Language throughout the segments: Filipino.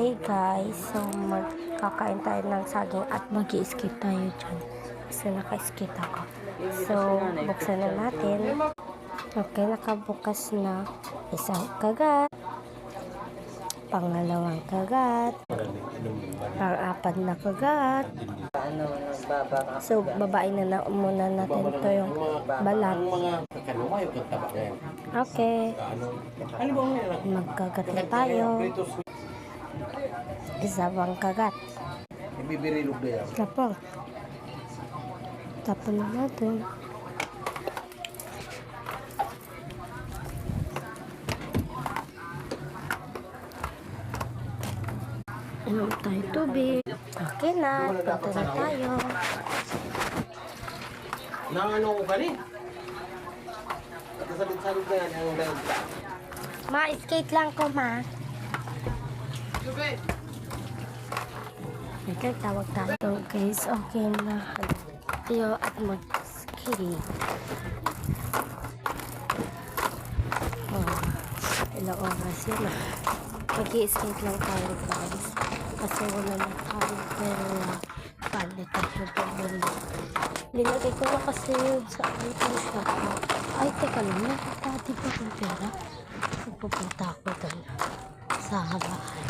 Hey guys, so magkakain tayo ng saging at mag-i-skate tayo dyan. Kasi naka-skate ako. So, buksan na natin. Okay, nakabukas na. Isang kagat. Pangalawang kagat. Pang-apat na kagat. So, babain na muna natin ito yung balat. Okay. Magkagat na tayo. Isa bang kagat? Tapos. Tapon na natin. Inom tayo tubig. Okay na. Punta na tayo. Ano ko ka rin? Kasalit-salit na yan ang dahil ka. Ma-skate lang ko, ma. Okay, tawag tayo. So guys, okay na. Tayo at mag-skate. Oh, ilang oras yun ah. Mag-i-skate lang tayo guys. Kasi wala na tayo pero palit tayo pabili. Nilagay ko na kasi yun sa item shop. Ay, teka lang. Nakatati pa kong pera. Pupunta ako doon sa bahay.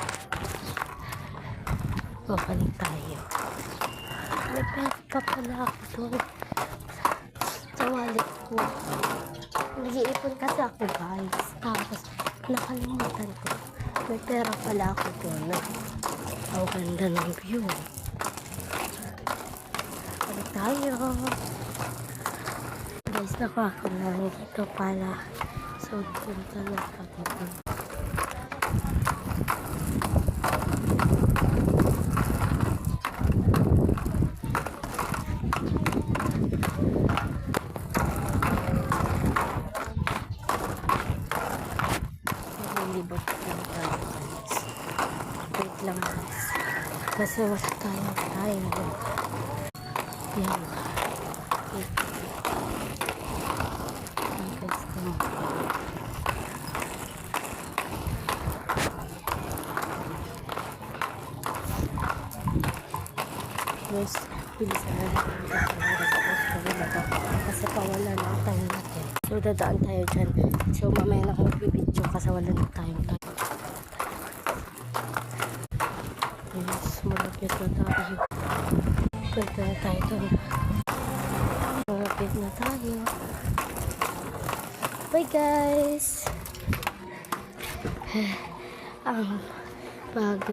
Babalik tayo. May pera pa pala ako doon sa wallet ko. Nag-iipon kasi ako guys. Tapos nakalimutan ko. May pera pala ako doon. Ang ganda ng view. Balik tayo. Guys, nakaka na dito pala. So, punta na pa dito. Nilibot lang tayo guys. Wait lang guys. Kasi wala tayong time. Yan. Wait. Guys, guys, bilisan na natin kasi pawala na ang time natin. So, dadaan tayo dyan. So, mamaya na kung bibidyo kasi wala na tayong time. Yes, malapit na tayo. Punta na tayo doon. Malapit na tayo. Bye guys! Ang pag